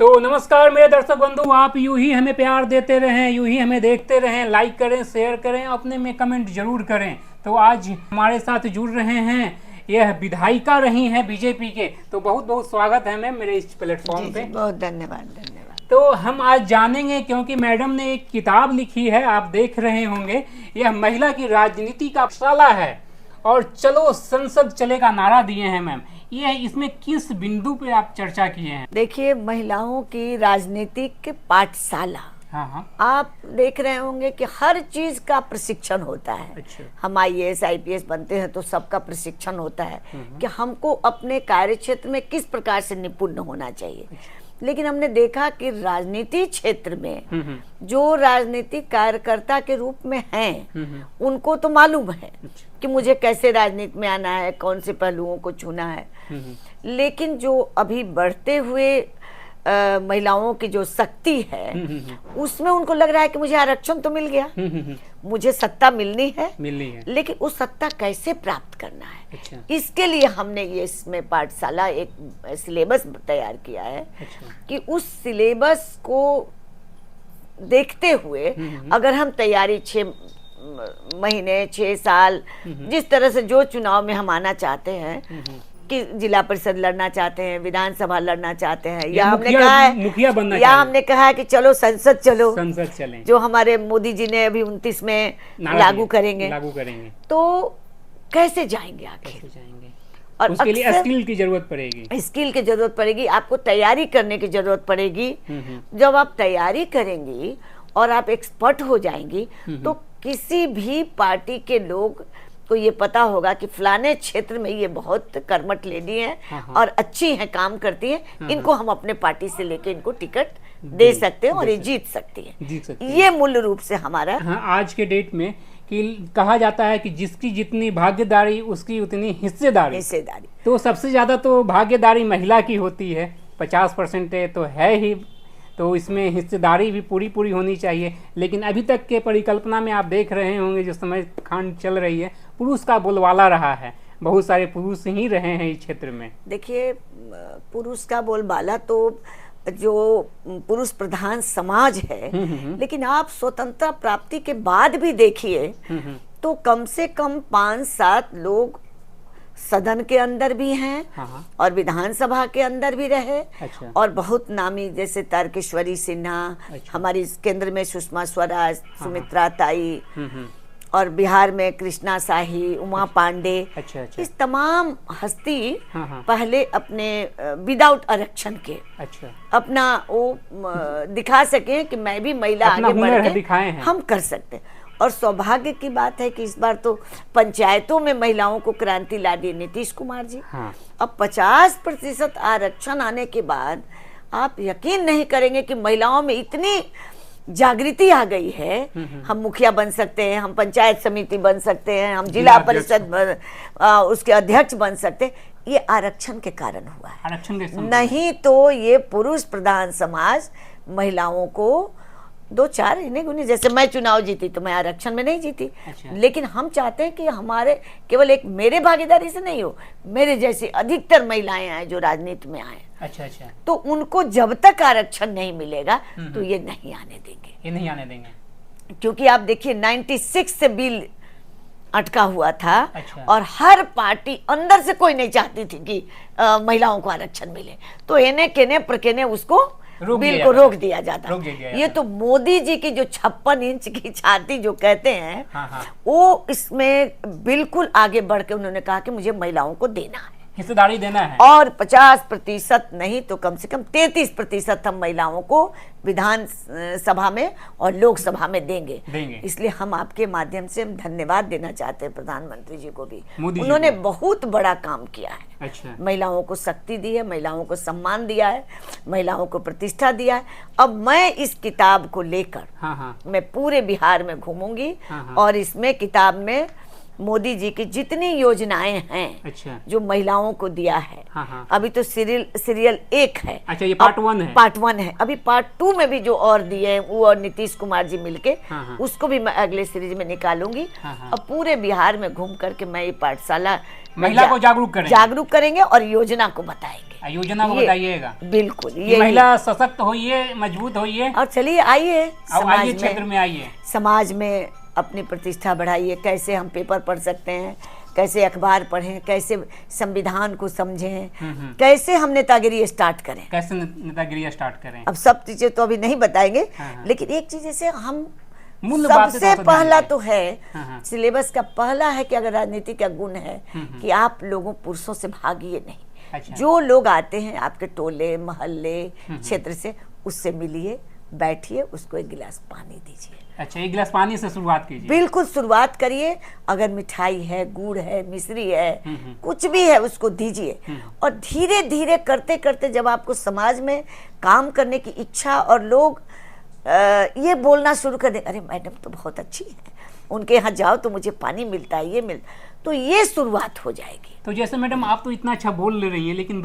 तो नमस्कार मेरे दर्शक बंधु, आप यूं ही हमें प्यार देते रहें, यूं ही हमें देखते रहें, लाइक करें, शेयर करें, अपने में कमेंट जरूर करें। तो आज हमारे साथ जुड़ रहे हैं, यह विधायिका रही हैं बीजेपी के, तो बहुत बहुत स्वागत है मैम मेरे इस प्लेटफॉर्म पे। बहुत धन्यवाद धन्यवाद। तो हम आज जानेंगे, क्योंकि मैडम ने एक किताब लिखी है, आप देख रहे होंगे, यह महिला की राजनीति का पाठशाला है और चलो संसद चले का नारा दिए हैं मैम। ये इसमें किस बिंदु पे आप चर्चा किए हैं? देखिए, महिलाओं की राजनीतिक पाठशाला, हाँ हाँ, आप देख रहे होंगे कि हर चीज का प्रशिक्षण होता है। अच्छा। हम IAS IPS बनते हैं तो सबका प्रशिक्षण होता है कि हमको अपने कार्य क्षेत्र में किस प्रकार से निपुण होना चाहिए। लेकिन हमने देखा कि राजनीति क्षेत्र में जो राजनीतिक कार्यकर्ता के रूप में हैं, उनको तो मालूम है कि मुझे कैसे राजनीति में आना है, कौन से पहलुओं को छूना है। लेकिन जो अभी बढ़ते हुए महिलाओं की जो शक्ति है, उसमें उनको लग रहा है कि मुझे आरक्षण तो मिल गया, मुझे सत्ता मिलनी है, लेकिन उस सत्ता कैसे प्राप्त करना है। अच्छा। इसके लिए हमने ये इसमें पाठशाला एक सिलेबस तैयार किया है। अच्छा। कि उस सिलेबस को देखते हुए अगर हम तैयारी 6 महीने 6 साल, जिस तरह से जो चुनाव में हम आना चाहते हैं, कि जिला परिषद लड़ना चाहते हैं, विधानसभा लड़ना चाहते हैं, या हमने कहा है मुखिया बनना, या हमने कहा है कि चलो संसद चलें, जो हमारे मोदी जी ने अभी 29 में लागू करेंगे, तो कैसे जाएंगे आखिर? और उसके लिए स्किल की जरूरत पड़ेगी, स्किल की जरूरत पड़ेगी, आपको तैयारी करने की जरूरत पड़ेगी। जब आप तैयारी करेंगी और आप एक्सपर्ट हो जाएंगी, तो किसी भी पार्टी के लोग को ये पता होगा कि फलाने क्षेत्र में ये बहुत कर्मठ लेडी हैं और अच्छी हैं, काम करती हैं, इनको हम अपने पार्टी से लेके इनको टिकट दे सकते हैं और ये जीत सकती है। ये मूल रूप से हमारा आज के डेट में कि कहा जाता है कि जिसकी जितनी भागीदारी उसकी उतनी हिस्सेदारी। तो सबसे ज्यादा तो भागीदारी महिला की होती है, 50% तो है ही, तो इसमें हिस्सेदारी भी पूरी होनी चाहिए। लेकिन अभी तक के परिकल्पना में आप देख रहे होंगे, जो समय खान चल रही है, पुरुष का बोलबाला रहा है, बहुत सारे पुरुष ही रहे हैं इस क्षेत्र में। देखिए, पुरुष का बोलबाला तो जो पुरुष प्रधान समाज है, लेकिन आप स्वतंत्रता प्राप्ति के बाद भी देखिए तो कम से कम 5-7 लोग सदन के अंदर भी हैं और विधानसभा के अंदर भी रहे। अच्छा। और बहुत नामी जैसे तारकेश्वरी सिन्हा, हमारी केंद्र में सुषमा स्वराज, सुमित्रा ताई, और बिहार में कृष्णा शाही, उमा पांडे। अच्छा। इस तमाम हस्ती पहले अपने विदाउट आरक्षण के अपना वो दिखा सके कि मैं भी महिला आगे बढ़ के हम कर सकते हैं। और सौभाग्य की बात है कि इस बार तो पंचायतों में महिलाओं को क्रांति ला दी नीतीश कुमार जी। अब 50% आरक्षण आने के बाद आप यकीन नहीं करेंगे कि महिलाओं में इतनी जागृति आ गई है। हम मुखिया बन सकते हैं, हम पंचायत समिति बन सकते हैं, हम जिला परिषद उसके अध्यक्ष बन सकते हैं। ये आरक्षण के कारण हुआ है, आरक्षण के नहीं तो ये पुरुष प्रधान समाज महिलाओं को 2-4 इन्हें गुने, जैसे मैं चुनाव जीती तो मैं आरक्षण में नहीं जीती। अच्छा। लेकिन हम चाहते हैं कि हमारे केवल एक मेरे भागीदारी से नहीं हो, मेरे जैसी अधिकतर महिलाएं आए जो राजनीति में आए। अच्छा। तो उनको जब तक आरक्षण नहीं मिलेगा तो ये नहीं आने देंगे, क्योंकि आप देखिए 96 से बिल अटका हुआ था। अच्छा। और हर पार्टी अंदर से कोई नहीं चाहती थी कि महिलाओं को आरक्षण मिले, तो एने केने प्रकेने उसको बिल को रोक दिया जाता। ये तो मोदी जी की जो 56 इंच की छाती जो कहते हैं, वो इसमें बिल्कुल आगे बढ़ के उन्होंने कहा कि मुझे महिलाओं को देना है, हिस्सेदारी देना है, और 50% नहीं तो कम से कम 33% हम महिलाओं को विधान सभा में और लोकसभा में देंगे। इसलिए हम आपके माध्यम से हम धन्यवाद देना चाहते हैं प्रधानमंत्री जी को भी, उन्होंने बहुत बड़ा काम किया है। अच्छा। महिलाओं को शक्ति दी है, महिलाओं को सम्मान दिया है, महिलाओं को प्रतिष्ठा दिया है। अब मैं इस किताब को लेकर मैं पूरे बिहार में घूमूंगी और इसमें किताब में मोदी जी की जितनी योजनाएं हैं, अच्छा, जो महिलाओं को दिया है। अभी तो सीरियल 1 है। अच्छा, ये पार्ट 1 है। पार्ट 1 है। अभी पार्ट 2 में भी जो और दिए हैं वो और नीतीश कुमार जी मिलके उसको भी मैं अगले सीरीज में निकालूंगी। और पूरे बिहार में घूम करके मैं ये पाठशाला महिला को जागरूक करेंगे और योजना को बताएंगे। योजना को बताइएगा। बिल्कुल, ये महिला सशक्त होइए, मजबूत होइए। और चलिए आइए आइए क्षेत्र में आइए, समाज में अपनी प्रतिष्ठा बढ़ाइए। कैसे हम पेपर पढ़ सकते हैं, कैसे अखबार पढ़ें, कैसे संविधान को समझें, कैसे हम नेतागिरी स्टार्ट करें, कैसे नेतागिरी स्टार्ट करें। अब सब चीजें तो अभी नहीं बताएंगे, लेकिन एक चीज जैसे हम सबसे पहला तो है सिलेबस का पहला है कि अगर राजनीति का गुण है कि आप लोगों पुरुषों से भागिए नहीं। अच्छा। जो लोग आते हैं आपके टोले मोहल्ले क्षेत्र से, उससे मिलिए, बैठिए, उसको एक गिलास पानी दीजिए। अच्छा, एक गिलास पानी से शुरुआत कीजिए। बिल्कुल शुरुआत करिए। अगर मिठाई है, गुड़ है, मिश्री है, कुछ भी है, उसको दीजिए। और धीरे धीरे करते करते जब आपको समाज में काम करने की इच्छा और लोग ये बोलना शुरू कर दे, अरे मैडम तो बहुत अच्छी है, उनके यहाँ जाओ तो मुझे पानी मिलता है, ये तो ये शुरुआत हो जाएगी। तो जैसे मैडम आप तो इतना अच्छा बोल ले रही हैं, लेकिन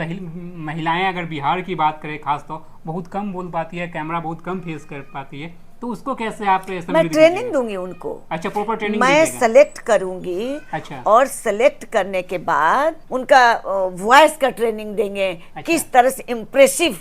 महिलाएं अगर बिहार की बात करें खास तो बहुत कम बोल पाती है, कैमरा बहुत कम फेस कर पाती है, तो उसको कैसे आप मैं ट्रेनिंग दूंगी उनको। अच्छा, प्रॉपर ट्रेनिंग मैं सेलेक्ट करूंगी। अच्छा। और सेलेक्ट करने के बाद उनका वॉइस का ट्रेनिंग देंगे। अच्छा। किस तरह से इम्प्रेसिव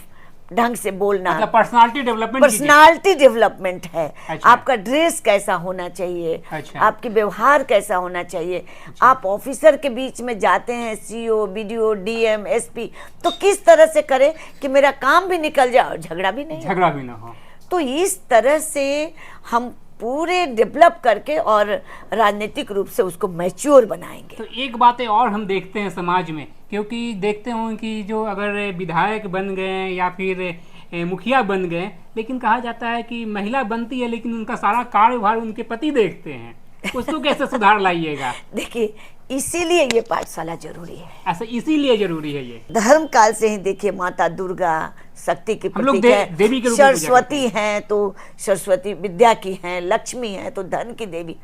ढंग से बोलना, मतलब पर्सनालिटी डेवलपमेंट है। अच्छा। आपका ड्रेस कैसा होना चाहिए। अच्छा। आपकी व्यवहार कैसा होना चाहिए। अच्छा। आप ऑफिसर के बीच में जाते हैं, सीओ, बीडीओ, डीएम, एसपी, तो किस तरह से करें कि मेरा काम भी निकल जाए और झगड़ा भी ना हो। तो इस तरह से हम पूरे डेवलप करके और राजनीतिक रूप से उसको मैच्योर बनाएंगे। तो एक बात और हम देखते हैं समाज में, क्योंकि देखते हो कि जो अगर विधायक बन गए या फिर मुखिया बन गए, लेकिन कहा जाता है कि महिला बनती है लेकिन उनका सारा कार्यभार उनके पति देखते हैं, उसको कैसे सुधार लाइएगा? देखिए, इसीलिए ये पाठशाला जरूरी है। ऐसा इसीलिए जरूरी है ये। धर्म काल से ही देखिए, माता दुर्गा शक्ति की प्रतीक है, देवी के रूप में सरस्वती हैं तो सरस्वती विद्या की हैं, लक्ष्मी है तो धन की देवी।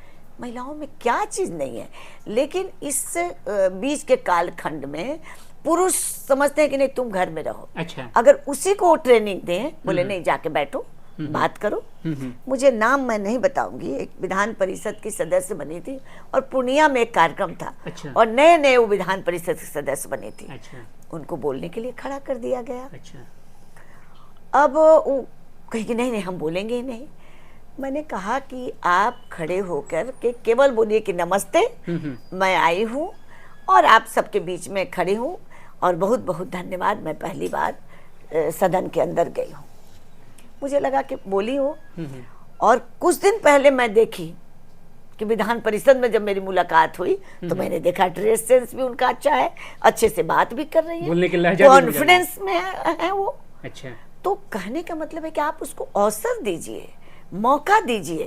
महिलाओं में क्या चीज नहीं है, लेकिन इस बीच के कालखंड में पुरुष समझते हैं कि नहीं तुम घर में रहो। अच्छा। अगर उसी को ट्रेनिंग दें, बोले नहीं जाके बैठो, बात करो। मुझे नाम मैं नहीं बताऊंगी, एक विधान परिषद की सदस्य बनी थी और पूर्णिया में एक कार्यक्रम था। अच्छा। और नए नए वो विधान परिषद की सदस्य बनी थी। अच्छा। उनको बोलने के लिए खड़ा कर दिया गया। अच्छा। अब वो कहेगी नहीं हम बोलेंगे ही नहीं। मैंने कहा कि आप खड़े होकर के केवल बोलिए कि नमस्ते, मैं आई हूँ और आप सबके बीच में खड़ी हूँ और बहुत बहुत धन्यवाद, मैं पहली बार सदन के अंदर गई हूँ। मुझे लगा कि बोली हो। और कुछ दिन पहले मैं देखी कि विधान परिषद में जब मेरी मुलाकात हुई तो मैंने देखा ड्रेस सेंस भी उनका अच्छा है, अच्छे से बात भी कर रही है, बोलने के लहजा कॉन्फिडेंस में है वो। अच्छा। तो कहने का मतलब है कि आप उसको अवसर दीजिए, मौका दीजिए,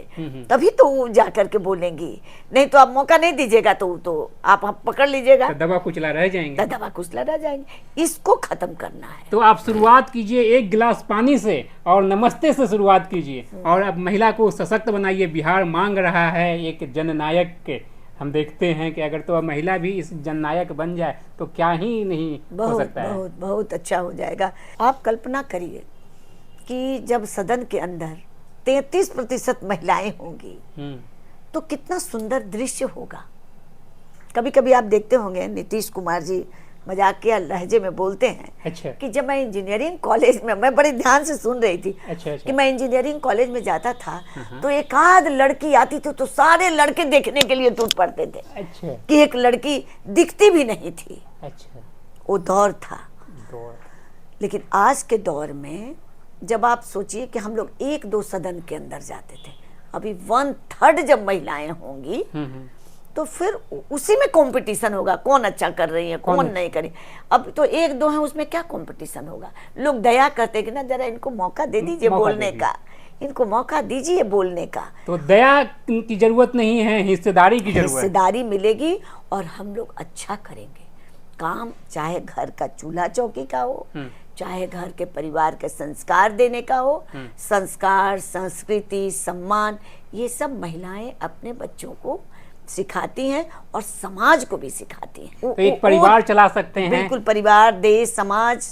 तभी तो वो जा करके बोलेंगी। नहीं तो आप मौका नहीं दीजिएगा तो आप पकड़ लीजिएगा, दबा कुचला रह जाएंगे। इसको खत्म करना है। तो आप शुरुआत कीजिए एक गिलास पानी से और नमस्ते से शुरुआत कीजिए और अब महिला को सशक्त बनाइए। बिहार मांग रहा है एक जननायक के। हम देखते हैं कि अगर तो महिला भी इस जननायक बन जाए तो क्या ही नहीं हो सकता है। बहुत बहुत अच्छा हो जाएगा। आप कल्पना करिए कि जब सदन के अंदर 33% महिलाएं होंगी तो कितना सुंदर दृश्य होगा। कभी कभी आप देखते होंगे नीतीश कुमार जी मजाकिया लहजे में बोलते हैं। अच्छा। कि जब मैं इंजीनियरिंग कॉलेज में, मैं बड़े ध्यान से सुन रही थी। अच्छा। कि मैं इंजीनियरिंग कॉलेज में जाता था तो एक आध लड़की आती थी तो सारे लड़के देखने के लिए टूट पड़ते थे। अच्छा। कि एक लड़की दिखती भी नहीं थी। अच्छा। वो दौर था। लेकिन आज के दौर में जब आप सोचिए कि हम लोग 1-2 सदन के अंदर जाते थे, अभी 1/3 जब महिलाएं होंगी तो फिर उसी में कंपटीशन होगा, कौन अच्छा कर रही है, कौन नहीं करी। अब तो 1-2 है, उसमें क्या कंपटीशन होगा। लोग दया करते कि ना जरा इनको मौका दे दीजिए बोलने का, इनको मौका दीजिए बोलने का। तो दया की जरूरत नहीं है, हिस्सेदारी की जरूरत है। हिस्सेदारी मिलेगी और हम लोग अच्छा करेंगे काम, चाहे घर का चूल्हा चौकी का हो, चाहे घर के परिवार के संस्कार देने का हो। संस्कार, संस्कृति, सम्मान, ये सब महिलाएं अपने बच्चों को सिखाती हैं और समाज को भी सिखाती हैं। तो एक परिवार चला सकते हैं। बिल्कुल, परिवार, देश, समाज,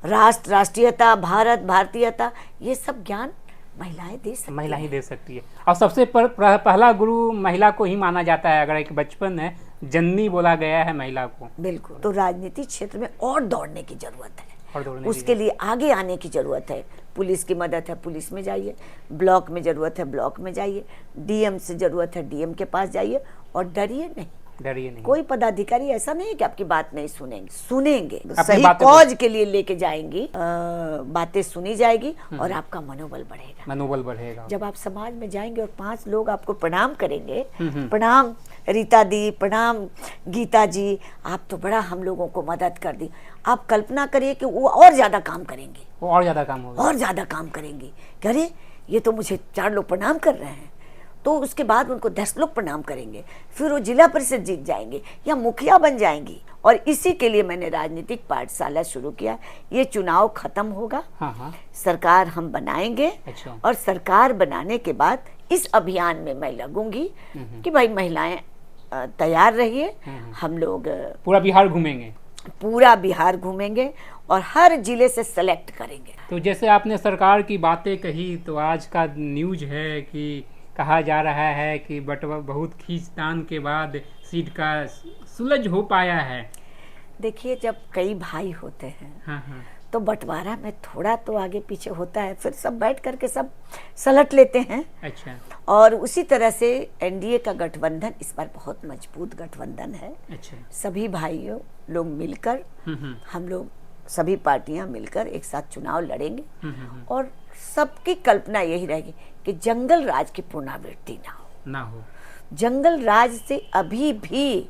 राष्ट्र, राष्ट्रीयता, भारत, भारतीयता, ये सब ज्ञान महिलाएं दे सकती महिला ही दे सकती है। और सबसे पहला गुरु महिला को ही माना जाता है। अगर एक बचपन है, जननी बोला गया है महिला को। बिल्कुल। तो राजनीतिक क्षेत्र में और दौड़ने की जरूरत है, उसके लिए आगे आने की जरूरत है। पुलिस की मदद है, पुलिस में जाइए। ब्लॉक में जरूरत है, ब्लॉक में जाइए। डीएम से जरूरत है, डीएम के पास जाइए। और डरिए नहीं, डरिए नहीं। कोई पदाधिकारी ऐसा नहीं है कि आपकी बात नहीं सुनेंगे, सुनेंगे। सही कॉज के लिए लेके जाएंगी, बातें सुनी जाएगी और आपका मनोबल बढ़ेगा। मनोबल बढ़ेगा। जब आप समाज में जाएंगे और 5 लोग आपको प्रणाम करेंगे, प्रणाम रीता दी, प्रणाम गीता जी, आप तो बड़ा हम लोगों को मदद कर दी। आप कल्पना करिए कि वो और ज्यादा काम करेंगे, वो और ज्यादा काम होगा, और ज्यादा काम करेंगे। अरे ये तो मुझे 4 लोग प्रणाम कर रहे हैं, तो उसके बाद उनको 10 लोग प्रणाम करेंगे, फिर वो जिला परिषद जीत जाएंगे या मुखिया बन जाएंगी। और इसी के लिए मैंने राजनीतिक पाठशाला शुरू किया। ये चुनाव खत्म होगा, सरकार हम बनाएंगे। अच्छा। और सरकार बनाने के बाद इस अभियान में मैं लगूंगी कि भाई महिलाएं तैयार रहिए। हम लोग पूरा बिहार घूमेंगे, पूरा बिहार घूमेंगे और हर जिले से सेलेक्ट करेंगे। तो जैसे आपने सरकार की बातें कही, तो आज का न्यूज है कि कहा जा रहा है कि बंटवारा बहुत खींचतान के बाद सीट का सुलझ हो पाया है। देखिए, जब कई भाई होते हैं तो बंटवारा में थोड़ा तो आगे पीछे होता है, फिर सब बैठ करके सब सलट लेते हैं। अच्छा। और उसी तरह से एनडीए का गठबंधन इस बार बहुत मजबूत गठबंधन है। अच्छा। सभी भाइयों लोग मिलकर, हम लोग सभी पार्टियां मिलकर एक साथ चुनाव लड़ेंगे। और सबकी कल्पना यही रहेगी कि जंगल राज की पुनरावृत्ति ना हो। जंगल राज से अभी भी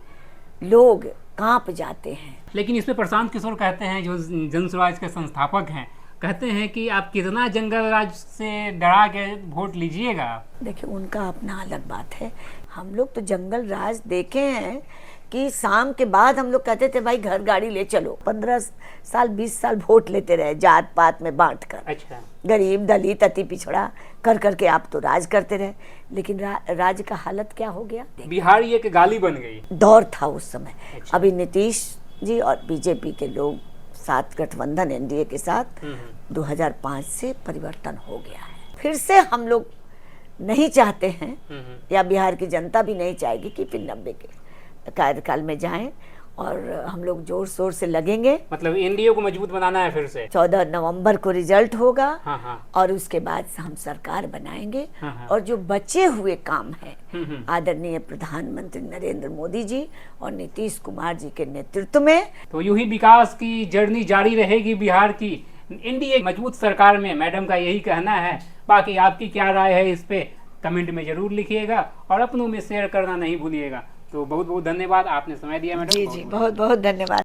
लोग कांप जाते हैं। लेकिन इस पे प्रशांत किशोर कहते हैं, जो जन स्वराज के संस्थापक हैं, कहते हैं कि आप कितना जंगल राज से डरा के वोट लीजिएगा। देखिए, उनका अपना अलग बात है। हम लोग तो जंगल राज देखे हैं कि शाम के बाद हम लोग कहते थे भाई घर गाड़ी ले चलो। 15 साल 20 साल वोट लेते रहे जात पात में बांट कर। अच्छा। गरीब दलित अति पिछड़ा कर करके आप तो राज करते रहे, लेकिन राज का हालत क्या हो गया? बिहार ये एक गाली बन गई। दौर था उस समय। अच्छा। अभी नीतीश जी और बीजेपी के लोग साथ गठबंधन एनडीए के साथ 2005 से परिवर्तन हो गया है। फिर से हम लोग नहीं चाहते हैं, या बिहार की जनता भी नहीं चाहेगी कि फिर 90 के कार्यकाल में जाएं। और हम लोग जोर शोर से लगेंगे। मतलब एनडीए को मजबूत बनाना है फिर से। 14 नवंबर को रिजल्ट होगा। और उसके बाद हम सरकार बनाएंगे। और जो बचे हुए काम है आदरणीय प्रधानमंत्री नरेंद्र मोदी जी और नीतीश कुमार जी के नेतृत्व में, तो यूं ही विकास की जर्नी जारी रहेगी बिहार की एनडीए मजबूत सरकार में। मैडम का यही कहना है। बाकी आपकी क्या राय है इस पे कमेंट में जरूर लिखिएगा और अपनों में शेयर करना नहीं भूलिएगा। तो बहुत बहुत धन्यवाद, आपने समय दिया मैडम। जी बहुत बहुत धन्यवाद।